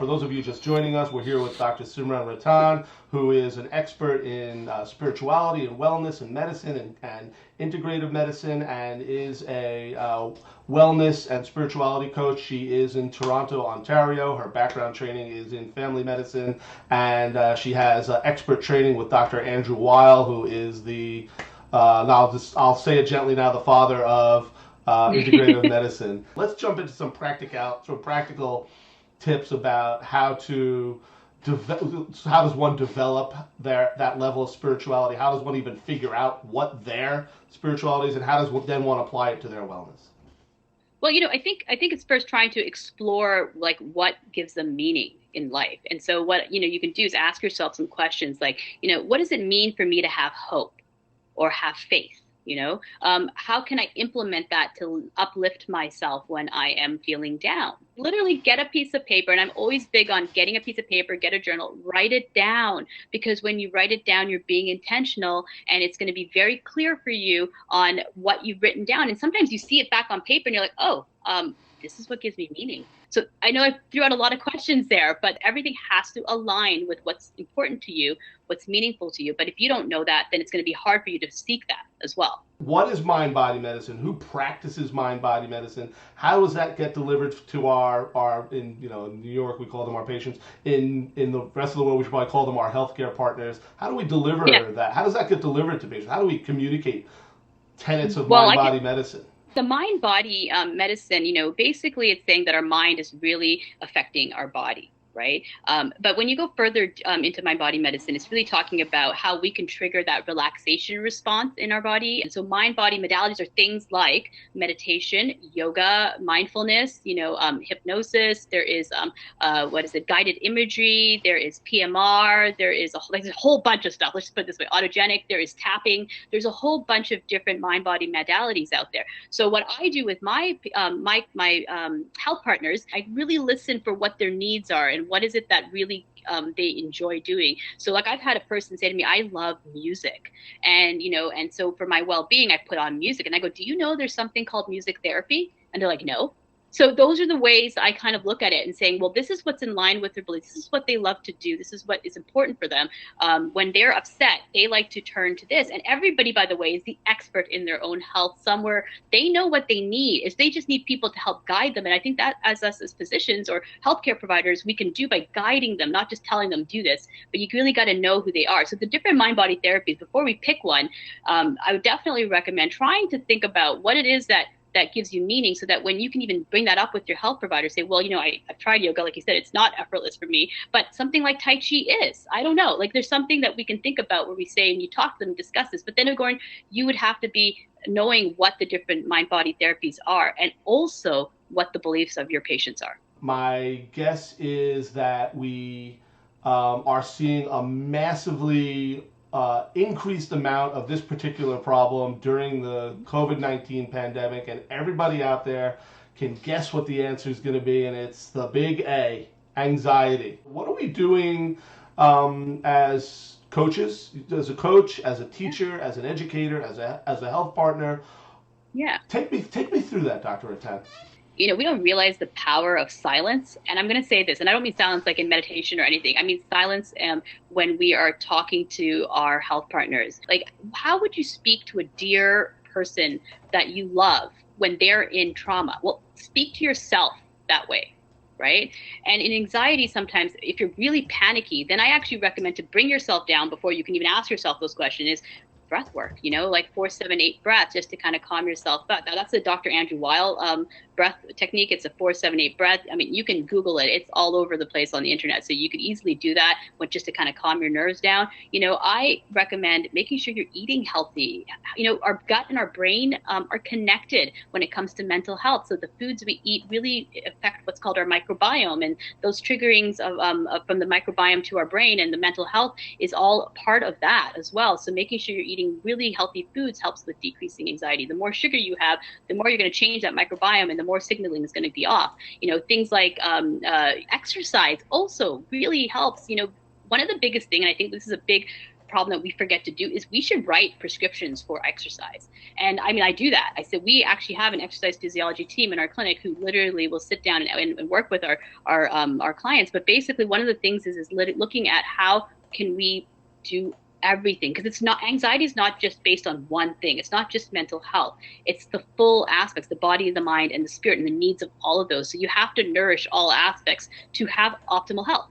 For those of you just joining us, we're here with Dr. Simran Rattan, who is an expert in spirituality and wellness and medicine and integrative medicine, and is a wellness and spirituality coach. She is in Toronto, Ontario. Her background training is in family medicine, and she has expert training with Dr. Andrew Weil, who is the I'll say it gently now, the father of integrative medicine. Let's jump into some practical tips about how does one develop that level of spirituality? How does one even figure out what their spirituality is, and how does then one apply it to their wellness? Well, I think it's first trying to explore like what gives them meaning in life. And so what you can do is ask yourself some questions like, what does it mean for me to have hope or have faith? How can I implement that to uplift myself when I am feeling down? Literally get a piece of paper. And I'm always big on getting a piece of paper, get a journal, write it down, because when you write it down, you're being intentional, and it's going to be very clear for you on what you've written down. And sometimes you see it back on paper and you're like, oh, this is what gives me meaning. So I know I threw out a lot of questions there, but everything has to align with what's important to you, what's meaningful to you. But if you don't know that, then it's going to be hard for you to seek that as well. What is mind-body medicine? Who practices mind-body medicine? How does that get delivered to our in New York we call them our patients. In the rest of the world we should probably call them our healthcare partners. How do we deliver that? How does that get delivered to patients? How do we communicate tenets of mind-body medicine? The mind-body medicine, basically it's saying that our mind is really affecting our body, right? But when you go further into mind-body medicine, it's really talking about how we can trigger that relaxation response in our body. And so mind-body modalities are things like meditation, yoga, mindfulness, hypnosis. There is, guided imagery. There is PMR. There's a whole bunch of stuff. Let's just put it this way, autogenic. There is tapping. There's a whole bunch of different mind-body modalities out there. So what I do with my health partners, I really listen for what their needs are and what is it that really they enjoy doing. So like I've had a person say to me, I love music. And, and so for my well-being, I put on music and I go, do you know there's something called music therapy? And they're like, no. So those are the ways I kind of look at it and saying, well, this is what's in line with their beliefs. This is what they love to do. This is what is important for them. When they're upset, they like to turn to this. And everybody, by the way, is the expert in their own health somewhere. They know what they need. Is they just need people to help guide them. And I think that as us as physicians or healthcare providers, we can do by guiding them, not just telling them do this, but you really got to know who they are. So the different mind-body therapies, before we pick one, I would definitely recommend trying to think about what it is that gives you meaning, so that when you can even bring that up with your health provider, say, well, I've tried yoga, like you said, it's not effortless for me, but something like Tai Chi is. I don't know. Like there's something that we can think about where we say, and you talk to them, discuss this, but then you would have to be knowing what the different mind-body therapies are and also what the beliefs of your patients are. My guess is that we are seeing a massively increased amount of this particular problem during the COVID-19 pandemic, and everybody out there can guess what the answer is going to be, and it's the big A, anxiety. What are we doing as coaches, as a coach, as a teacher, as an educator, as a health partner? Yeah. Take me through that, Dr. Rattan. We don't realize the power of silence. And I'm going to say this, and I don't mean silence like in meditation or anything. I mean silence when we are talking to our health partners. Like, how would you speak to a dear person that you love when they're in trauma? Well, speak to yourself that way, right? And in anxiety, sometimes if you're really panicky, then I actually recommend to bring yourself down before you can even ask yourself those questions is breath work, like 4, 7, 8 breaths just to kind of calm yourself. But that's the Dr. Andrew Weil breath technique. It's a 4, 7, 8 breath. I mean, you can Google it. It's all over the place on the internet. So you could easily do that just to kind of calm your nerves down. I recommend making sure you're eating healthy. Our gut and our brain are connected when it comes to mental health. So the foods we eat really affect what's called our microbiome, and those triggerings from the microbiome to our brain and the mental health is all part of that as well. So making sure you're eating really healthy foods helps with decreasing anxiety. The more sugar you have, the more you're going to change that microbiome, and the more signaling is going to be off. Things like exercise also really helps. One of the biggest thing, and I think this is a big problem that we forget to do is we should write prescriptions for exercise. And I mean, I do that. I said, we actually have an exercise physiology team in our clinic who literally will sit down and work with our clients. But basically one of the things is looking at how can we do everything, because it's not, anxiety is not just based on one thing. It's not just mental health. It's the full aspects, the body, the mind, and the spirit, and the needs of all of those. So you have to nourish all aspects to have optimal health.